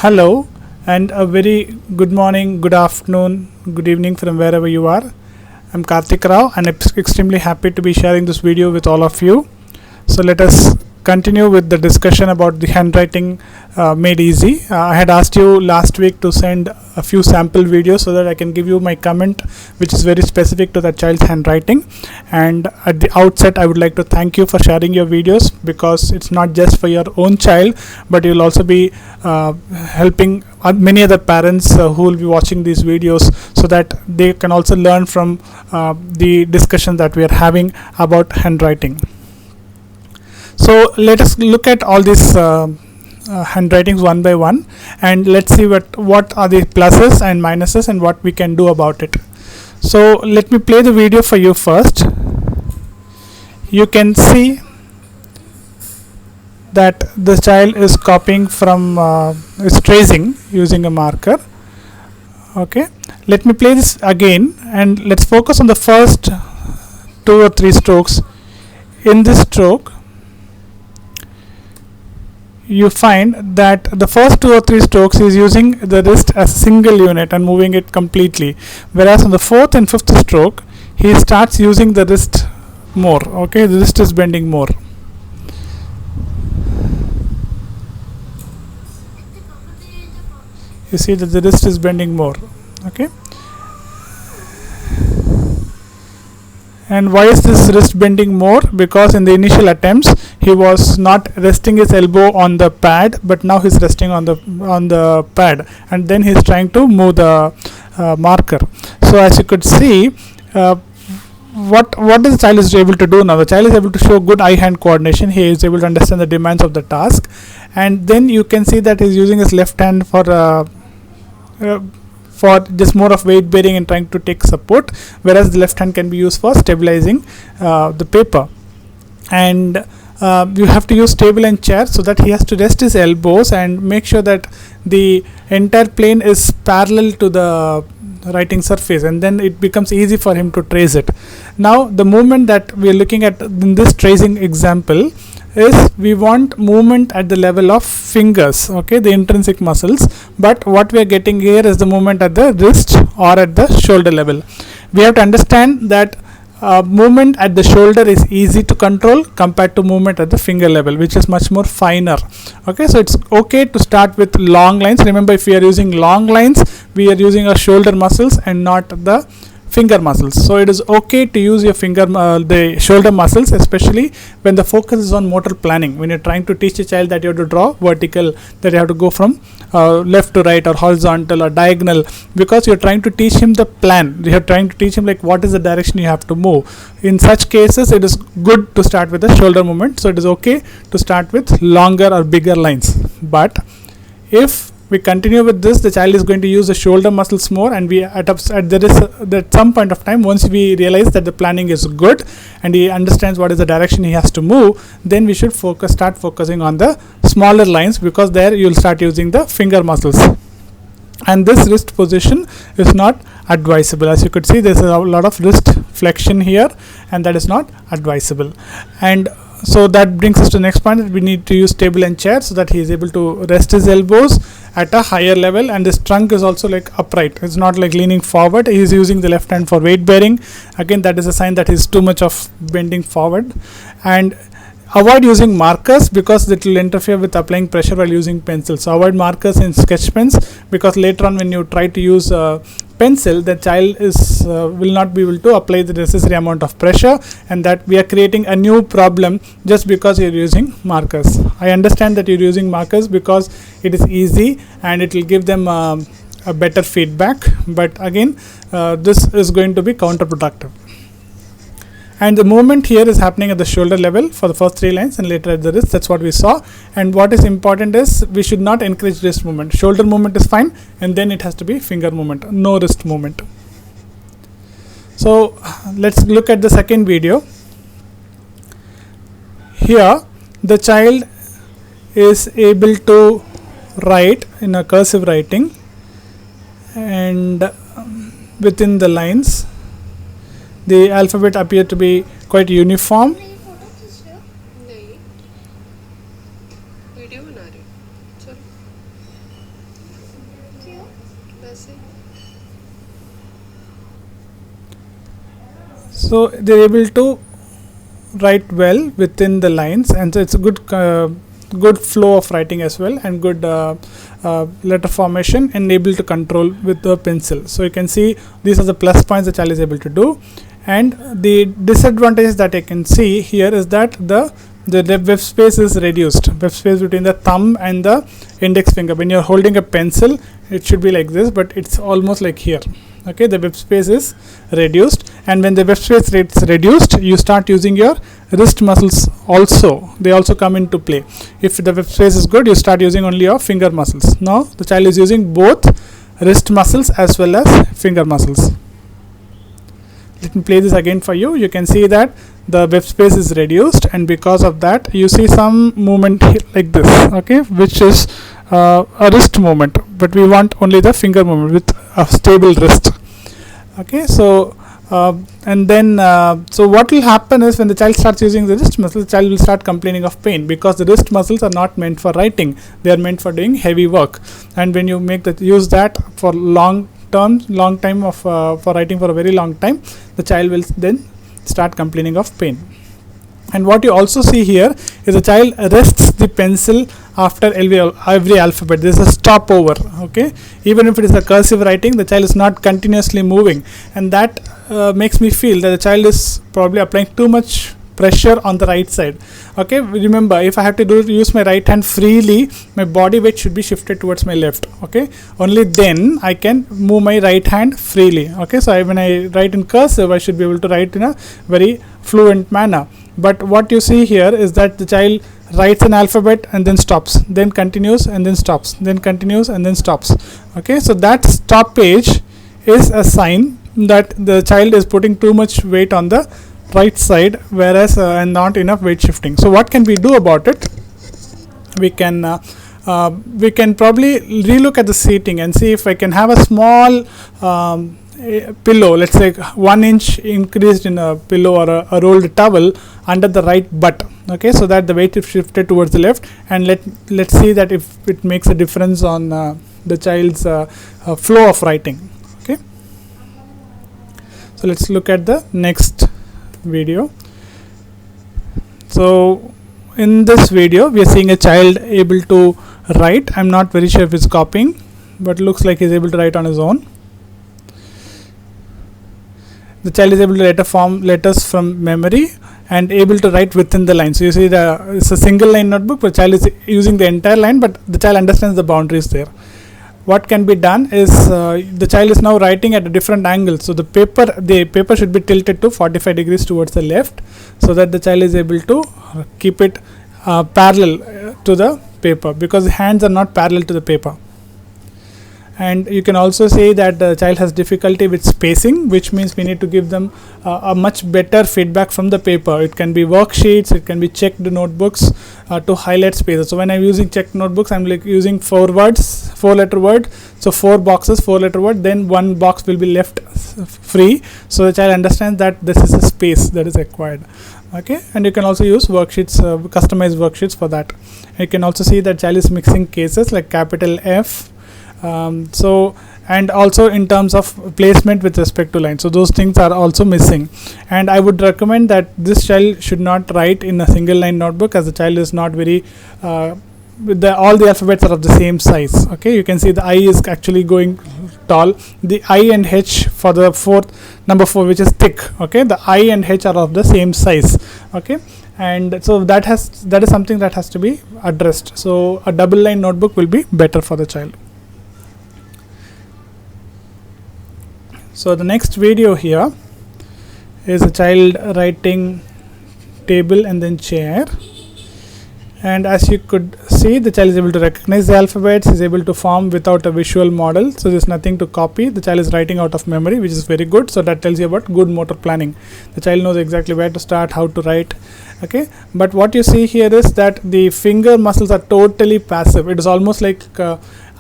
Hello, and a very good morning, good afternoon, good evening from wherever you are. I'm Karthik Rao, and I'm extremely happy to be sharing this video with all of you. So, let us continue with the discussion about the handwriting made easy. I had asked you last week to send a few sample videos so that I can give you my comment, which is very specific to the child's handwriting. And at the outset, I would like to thank you for sharing your videos, because it's not just for your own child, but you'll also be helping many other parents who will be watching these videos, so that they can also learn from the discussion that we are having about handwriting. So let us look at all these handwritings one by one, and let's see what are the pluses and minuses and what we can do about it. So let me play the video for you first. You can see that the child is copying from is tracing using a marker. Okay, let me play this again, and let's focus on the first 2 or 3 strokes. In this stroke, you find that the first 2 or 3 strokes is using the wrist as a single unit and moving it completely, whereas on the 4th and 5th stroke he starts using the wrist more. Okay, the wrist is bending more. You see that the wrist is bending more. Okay, and why is this wrist bending more? Because in the initial attempts he was not resting his elbow on the pad, but now he's resting on the pad, and then he's trying to move the marker. So as you could see, what the child is able to do now? The child is able to show good eye-hand coordination. He is able to understand the demands of the task, and then you can see that he's using his left hand for just more of weight bearing and trying to take support, whereas the left hand can be used for stabilizing the paper. And you have to use table and chair, so that he has to rest his elbows and make sure that the entire plane is parallel to the writing surface, and then it becomes easy for him to trace it. Now the movement that we are looking at in this tracing example is, we want movement at the level of fingers, okay, the intrinsic muscles, but what we are getting here is the movement at the wrist or at the shoulder level. We have to understand that movement at the shoulder is easy to control compared to movement at the finger level, which is much more finer. Okay, so it's okay to start with long lines. Remember, if we are using long lines, we are using our shoulder muscles and not the finger muscles. So it is okay to use your the shoulder muscles, especially when the focus is on motor planning. When you're trying to teach a child that you have to draw vertical, that you have to go from left to right or horizontal or diagonal, because you're trying to teach him the plan. You're trying to teach him like what is the direction you have to move. In such cases, it is good to start with the shoulder movement. So it is okay to start with longer or bigger lines. But if we continue with this, the child is going to use the shoulder muscles more, and we at some point of time, once we realize that the planning is good and he understands what is the direction he has to move, then we should start focusing on the smaller lines, because there you will start using the finger muscles, and this wrist position is not advisable. As you could see, there is a lot of wrist flexion here, and that is not advisable. And so that brings us to the next point, that we need to use table and chair, so that he is able to rest his elbows at a higher level, and his trunk is also like upright. It's not like leaning forward. He is using the left hand for weight bearing. Again, that is a sign that he is too much of bending forward. And avoid using markers, because it will interfere with applying pressure while using pencils. So avoid markers in sketch pens, because later on when you try to use pencil, the child will not be able to apply the necessary amount of pressure, and that we are creating a new problem just because you're using markers. I understand that you're using markers because it is easy and it will give them a better feedback, but again this is going to be counterproductive. And the movement here is happening at the shoulder level for the first 3 lines, and later at the wrist. That's what we saw. And what is important is, we should not encourage wrist movement. Shoulder movement is fine, and then it has to be finger movement, no wrist movement. So let's look at the second video. Here the child is able to write in a cursive writing, and within the lines the alphabet appear to be quite uniform. So they're able to write well within the lines, and so it's a good flow of writing as well, and good letter formation, and able to control with the pencil. So you can see these are the plus points the child is able to do. And the disadvantage that I can see here is that the web space is reduced. Web space between the thumb and the index finger. When you're holding a pencil, it should be like this, but it's almost like here. Okay, the web space is reduced, and when the web space is reduced, you start using your wrist muscles also. They also come into play. If the web space is good, you start using only your finger muscles. Now the child is using both wrist muscles as well as finger muscles. Let me play this again for you. You can see that the web space is reduced, and because of that you see some movement like this, okay, which is a wrist movement, but we want only the finger movement with a stable wrist. Okay, so and then so what will happen is when the child starts using the wrist muscle, the child will start complaining of pain, because the wrist muscles are not meant for writing, they are meant for doing heavy work. And when you use that for long time of for writing for a very long time, the child will then start complaining of pain. And what you also see here is the child rests the pencil after every alphabet. There is a stopover. Okay, even if it is a cursive writing, the child is not continuously moving, and that makes me feel that the child is probably applying too much pressure on the right side. Okay, remember, if I have to use my right hand freely, my body weight should be shifted towards my left. Okay, only then I can move my right hand freely. Okay, so when I write in cursive, I should be able to write in a very fluent manner. But what you see here is that the child writes an alphabet and then stops, then continues and then stops, then continues and then stops. Okay, so that stoppage is a sign that the child is putting too much weight on the right side, whereas and not enough weight shifting. So what can we do about it? We can probably relook at the seating and see if I can have a small pillow, let's say 1 inch increased in a pillow or a rolled towel under the right butt. Okay, so that the weight is shifted towards the left, and let's see that if it makes a difference on the child's flow of writing. Okay, so let's look at the next video. So in this video we are seeing a child able to write. I'm not very sure if it's copying, but looks like he's able to write on his own. The child is able to form letters from memory and able to write within the line. So you see it's a single line notebook, but the child is using the entire line, but the child understands the boundaries there. What can be done is the child is now writing at a different angle, so the paper should be tilted to 45 degrees towards the left, so that the child is able to keep it parallel to the paper, because the hands are not parallel to the paper. And you can also say that the child has difficulty with spacing, which means we need to give them a much better feedback from the paper. It can be worksheets, it can be checked notebooks to highlight spaces. So when I'm using checked notebooks, I'm like using 4 letter word, so 4 boxes, 4 letter word, then 1 box will be left free, so the child understands that this is a space that is required. Okay, and you can also use worksheets, customized worksheets for that. You can also see that child is mixing cases like capital F. So, and also in terms of placement with respect to line, so those things are also missing. And I would recommend that this child should not write in a single line notebook, as the child is not very all the alphabets are of the same size. Okay, you can see the I is actually going tall, the I and H for the number 4, which is thick. Okay, the I and H are of the same size. Okay, and so that is something that has to be addressed. So a double line notebook will be better for the child. So the next video here is a child writing table and then chair, and as you could see, the child is able to recognize the alphabets, is able to form without a visual model, so there's nothing to copy. The child is writing out of memory, which is very good. So that tells you about good motor planning. The child knows exactly where to start, how to write. Okay, but what you see here is that the finger muscles are totally passive. It is almost like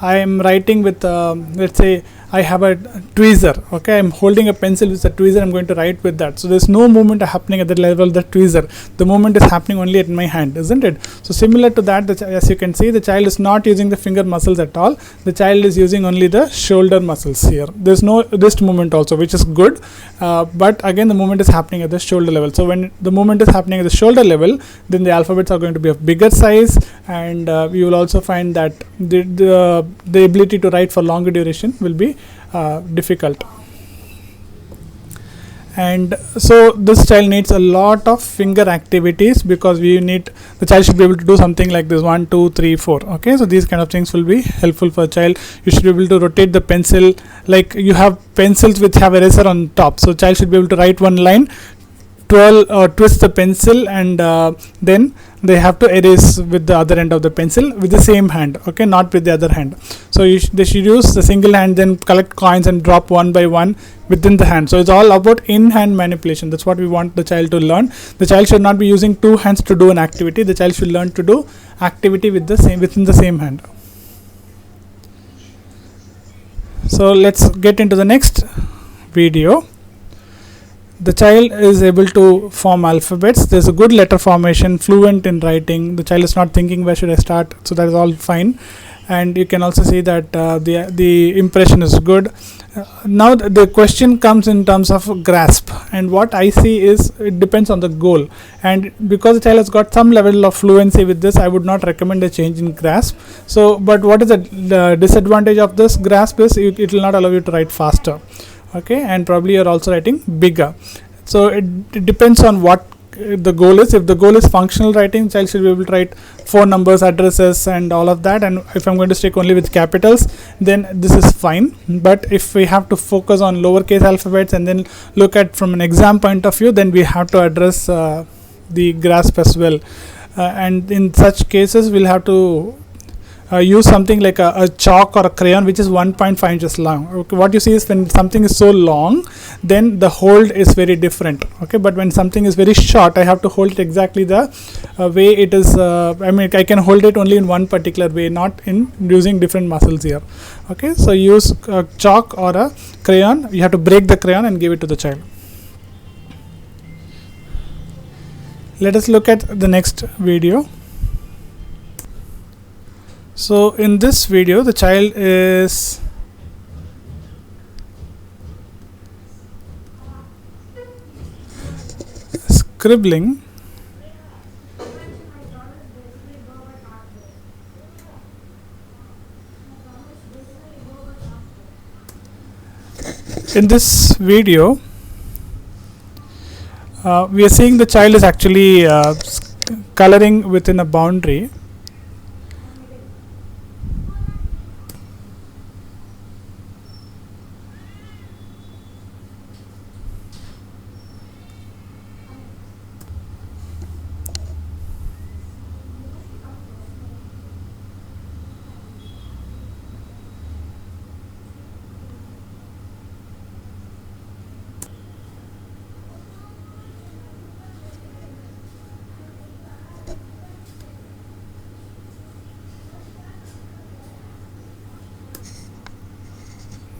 I am writing with let's say I have a tweezer. Okay, I'm holding a pencil with a tweezer. I'm going to write with that. So there's no movement happening at the level of the tweezer. The movement is happening only at my hand, isn't it? So similar to that, as you can see, the child is not using the finger muscles at all. The child is using only the shoulder muscles here. There's no wrist movement also, which is good. But again, the movement is happening at the shoulder level. So when the movement is happening at the shoulder level, then the alphabets are going to be of bigger size, and you will also find that the ability to write for longer duration will be difficult. And so this child needs a lot of finger activities, because the child should be able to do something like this: 1 2 3 4. Okay, so these kind of things will be helpful for a child. You should be able to rotate the pencil, like you have pencils which have eraser on top, so child should be able to write one line, twirl or twist the pencil, and then they have to erase with the other end of the pencil with the same hand. Okay, not with the other hand. So they should use the single hand, then collect coins and drop one by one within the hand. So it's all about in-hand manipulation. That's what we want the child to learn. The child should not be using two hands to do an activity. The child should learn to do activity within the same hand. So let's get into the next video. The child is able to form alphabets. There's a good letter formation, fluent in writing. The child is not thinking where should I start, so that is all fine. And you can also see that the impression is good. Now the question comes in terms of grasp, and what I see is it depends on the goal. And because the child has got some level of fluency with this, I would not recommend a change in grasp. So, but what is the disadvantage of this grasp is it will not allow you to write faster. Okay, and probably you're also writing bigger. So it depends on what the goal is. If the goal is functional writing, child should be able to write 4 numbers, addresses, and all of that. And if I'm going to stick only with capitals, then this is fine. But if we have to focus on lowercase alphabets and then look at from an exam point of view, then we have to address the grasp as well. And in such cases, we'll have to use something like a chalk or a crayon, which is 1.5 inches long. Okay, what you see is when something is so long, then the hold is very different. Okay, but when something is very short, I have to hold it exactly the way it is. I can hold it only in one particular way, not in using different muscles here. Okay, so use a chalk or a crayon. You have to break the crayon and give it to the child. Let us look at the next video. So in this video, the child is scribbling in this video. We are seeing the child is actually coloring within a boundary.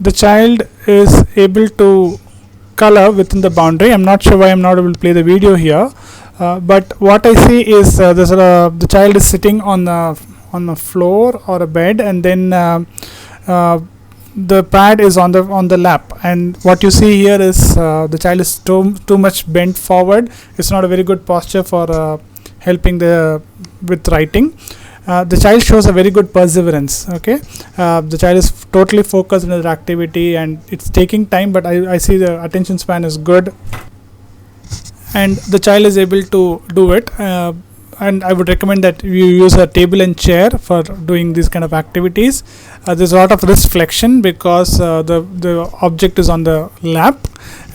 The child is able to color within the boundary. I'm not sure why I'm not able to play the video here, but what I see is the child is sitting on the floor or a bed, and then the pad is on the lap. And what you see here is the child is too much bent forward. It's not a very good posture for helping with writing. The child shows a very good perseverance. Okay, the child is totally focused on the activity, and it's taking time, but I see the attention span is good, and the child is able to do it. And I would recommend that you use a table and chair for doing these kind of activities. There's a lot of wrist flexion because the object is on the lap,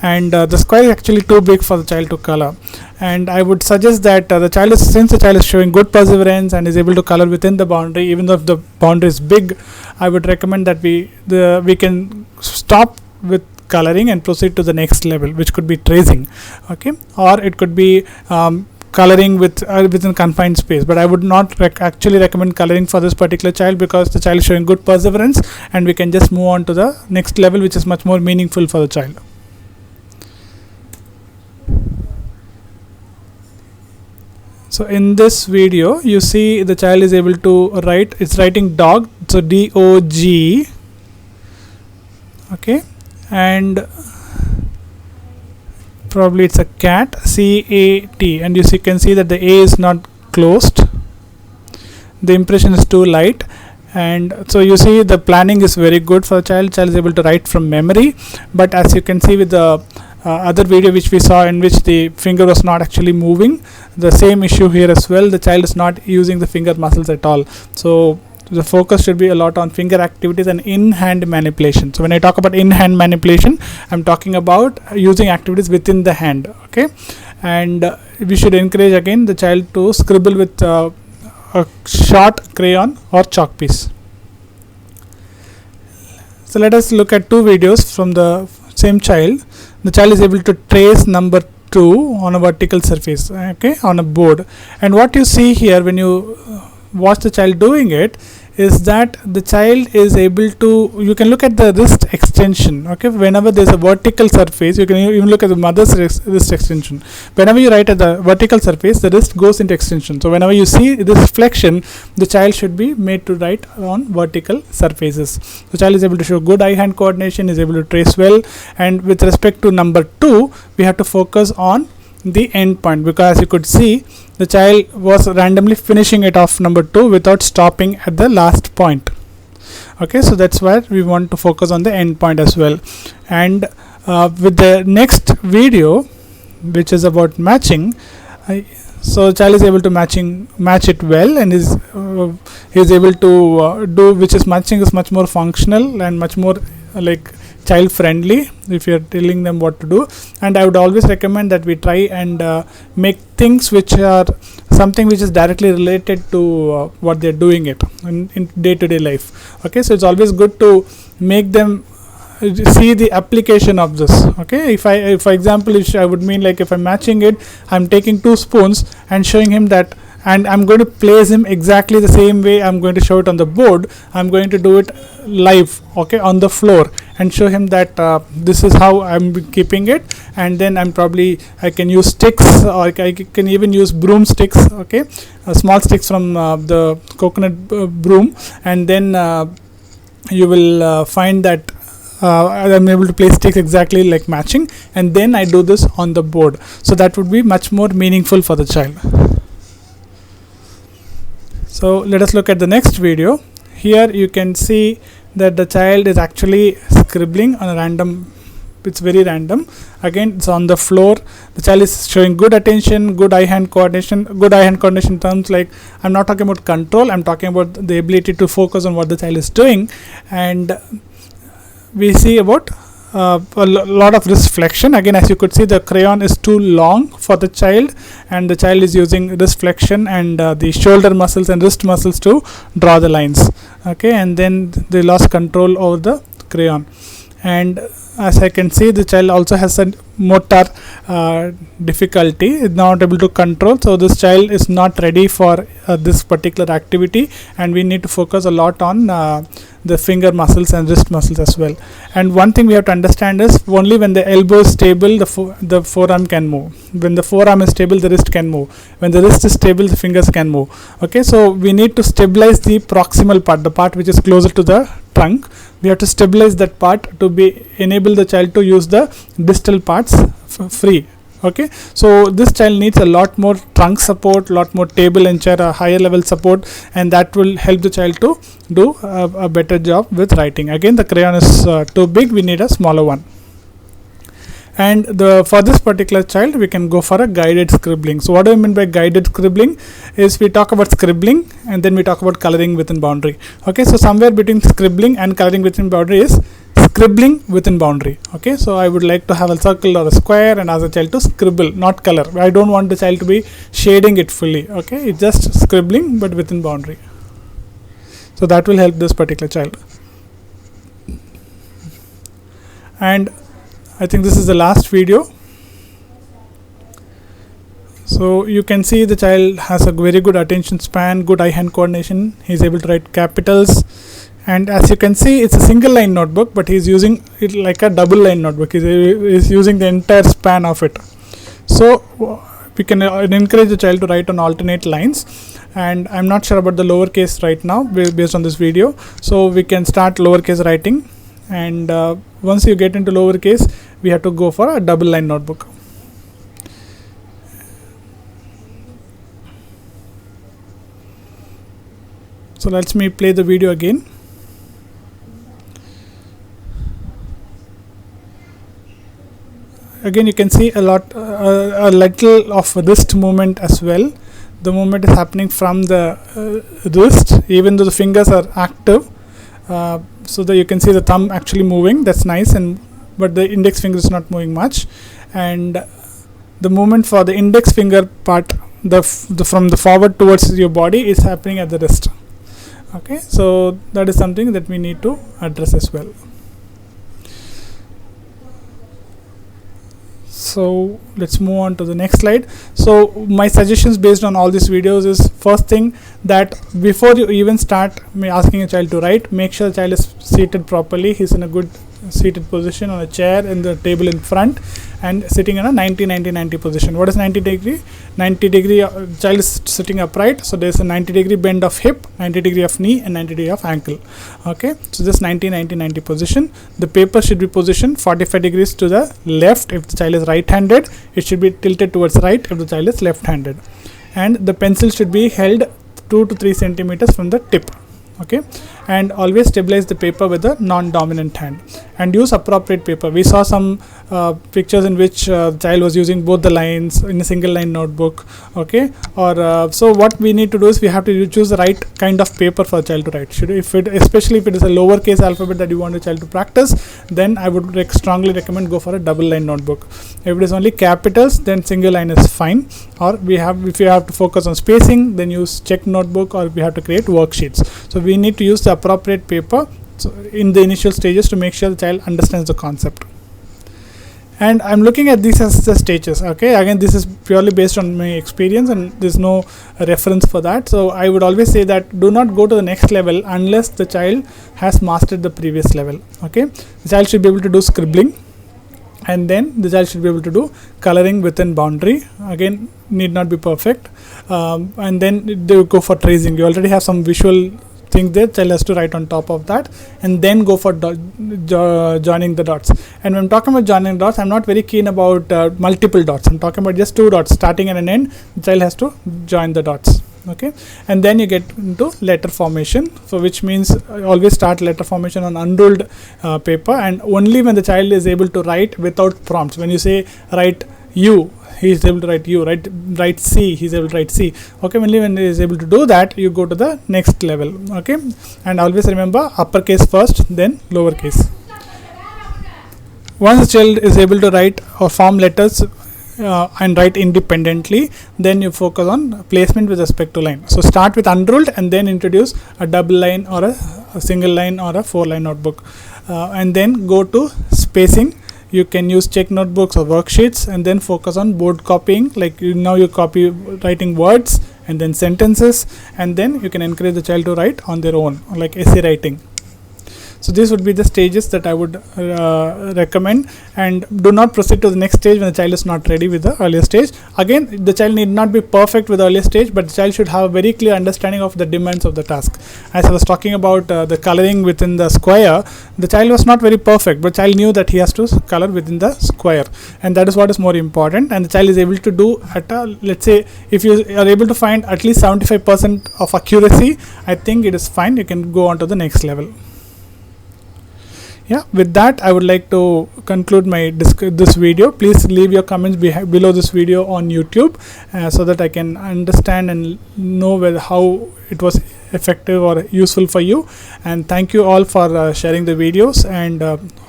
and the square is actually too big for the child to color. And I would suggest that since the child is showing good perseverance and is able to color within the boundary, even though if the boundary is big, I would recommend that we can stop with coloring and proceed to the next level, which could be tracing. Okay, or it could be coloring within confined space, but I would not actually recommend coloring for this particular child, because the child is showing good perseverance and we can just move on to the next level, which is much more meaningful for the child. So in this video you see the child is able to write, it's writing dog, so D-O-G, okay, and probably it's a cat, C-A-T, and you can see that the A is not closed, the impression is too light, and so you see the planning is very good for the child is able to write from memory. But as you can see with the other video which we saw, in which the finger was not actually moving, the same issue here as well, the child is not using the finger muscles at all. So the focus should be a lot on finger activities and in-hand manipulation. So when I talk about in-hand manipulation, I'm talking about using activities within the hand, okay. And we should encourage again the child to scribble with a short crayon or chalk piece. So let us look at two videos from the same child. The child is able to trace number 2 on a vertical surface, okay, on a board. And what you see here when you watch the child doing it is that the child is able to, you can look at the wrist extension, okay. Whenever there's a vertical surface, you can even look at the mother's wrist extension. Whenever you write at the vertical surface, the wrist goes into extension. So whenever you see this flexion, the child should be made to write on vertical surfaces. The child is able to show good eye-hand coordination, is able to trace well. And with respect to number 2, we have to focus on the end point, because you could see the child was randomly finishing it off number 2 without stopping at the last point, okay. So that's why we want to focus on the end point as well. And with the next video, which is about matching, so child is able to match it well, and is able to do, which is matching is much more functional and much more like child friendly if you're telling them what to do. And I would always recommend that we try and make things which are something which is directly related to what they're doing it in day-to-day life, okay. So it's always good to make them see the application of this, okay. If for example, if I would mean, like, if I'm matching it, I'm taking 2 spoons and showing him that, and I'm going to place him exactly the same way I'm going to show it on the board. I'm going to do it live, okay, on the floor, and show him that this is how I'm keeping it. And then I can use sticks, or I can even use broomsticks, okay, small sticks from the coconut broom, and then you will find that I'm able to place sticks exactly like matching, and then I do this on the board. So that would be much more meaningful for the child. So let us look at the next video. Here you can see that the child is actually scribbling on a random, it's very random. Again, it's on the floor. The child is showing good attention, good eye-hand coordination. Good eye-hand coordination terms, like, I'm not talking about control, I'm talking about the ability to focus on what the child is doing. And we see about a lot of wrist flexion. Again, as you could see, the crayon is too long for the child, and the child is using wrist flexion and the shoulder muscles and wrist muscles to draw the lines, okay. And then they lost control over the crayon. And as I can see, the child also has a motor difficulty, is not able to control. So this child is not ready for this particular activity, and we need to focus a lot on the finger muscles and wrist muscles as well. And one thing we have to understand is, only when the elbow is stable, the forearm can move. When the forearm is stable, the wrist can move. When the wrist is stable, the fingers can move, okay. So we need to stabilize the proximal part, the part which is closer to the trunk. We have to stabilize that part to enable the child to use the distal parts free, okay. So this child needs a lot more trunk support, lot more table and chair, a higher level support, and that will help the child to do a better job with writing. Again, the crayon is too big, we need a smaller one. And for this particular child, we can go for a guided scribbling. So what do I mean by guided scribbling is, we talk about scribbling and then we talk about coloring within boundary, okay. So somewhere between scribbling and coloring within boundary is scribbling within boundary, okay. So I would like to have a circle or a square and ask the child to scribble, not color. I don't want the child to be shading it fully, okay. It's just scribbling but within boundary. So that will help this particular child. And I think this is the last video. So you can see the child has a very good attention span, good eye-hand coordination. He's able to write capitals, and as you can see, it's a single line notebook, but he's using it like a double line notebook. He's using the entire span of it. So we can encourage the child to write on alternate lines, and I'm not sure about the lowercase right now based on this video. So we can start lowercase writing, and once you get into lowercase, we have to go for a double line notebook. So let me play the video again. Again, you can see a little of wrist movement as well. The movement is happening from the wrist, even though the fingers are active. So that you can see the thumb actually moving. That's nice, but the index finger is not moving much. And the movement for the index finger part, from the forward towards your body, is happening at the wrist. Okay, so that is something that we need to address as well. So let's move on to the next slide. So my suggestions based on all these videos is, first thing, that before you even start asking a child to write, make sure the child is seated properly. He's in a good seated position on a chair in the table in front, and sitting in a 90-90-90 position. What is 90 degree? 90 degree child is sitting upright, so there's a 90 degree bend of hip, 90 degree of knee, and 90 degree of ankle. Okay, so this 90-90-90 position. The paper should be positioned 45 degrees to the left if the child is right handed. It should be tilted towards right if the child is left handed, and the pencil should be held 2 to 3 centimeters from the tip. Okay, and always stabilize the paper with the non-dominant hand, and use appropriate paper. We saw some pictures in which the child was using both the lines in a single line notebook. Okay, or so what we need to do is we have to choose the right kind of paper for the child to write. Especially if it is a lowercase alphabet that you want the child to practice, then I would strongly recommend go for a double line notebook. If it is only capitals, then single line is fine. Or if you have to focus on spacing, then use check notebook, or we have to create worksheets. So we need to use the appropriate paper in the initial stages to make sure the child understands the concept. And I'm looking at these as the stages. Okay, again, this is purely based on my experience, and there's no reference for that. So I would always say that do not go to the next level unless the child has mastered the previous level. Okay, the child should be able to do scribbling, and then the child should be able to do coloring within boundary. Again, need not be perfect. And then they go for tracing. You already have some visual thing there. Child has to write on top of that, and then go for joining the dots. And when I'm talking about joining dots, I'm not very keen about multiple dots. I'm talking about just 2 dots starting and an end. The child has to join the dots. Okay, and then you get into letter formation, so which means always start letter formation on unruled paper, and only when the child is able to write without prompts. When you say write U, he is able to write U. Write C, he is able to write C. Okay, only when he is able to do that, you go to the next level. Okay, and always remember uppercase first, then lowercase. Once the child is able to write or form letters and write independently, then you focus on placement with respect to line. So start with unruled, and then introduce a double line or a single line or a 4-line notebook, and then go to spacing. You can use check notebooks or worksheets, and then focus on board copying, like now you copy writing words and then sentences, and then you can encourage the child to write on their own, like essay writing. So these would be the stages that I would recommend, and do not proceed to the next stage when the child is not ready with the earlier stage. Again, the child need not be perfect with the earlier stage, but the child should have a very clear understanding of the demands of the task. As I was talking about the coloring within the square, the child was not very perfect, but the child knew that he has to color within the square, and that is what is more important. And the child is able to do at let's say, if you are able to find at least 75% of accuracy, I think it is fine. You can go on to the next level. Yeah, with that, I would like to conclude my this video. Please leave your comments below this video on YouTube, so that I can understand and know how it was effective or useful for you. And thank you all for sharing the videos, and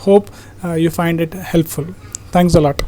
hope you find it helpful. Thanks a lot.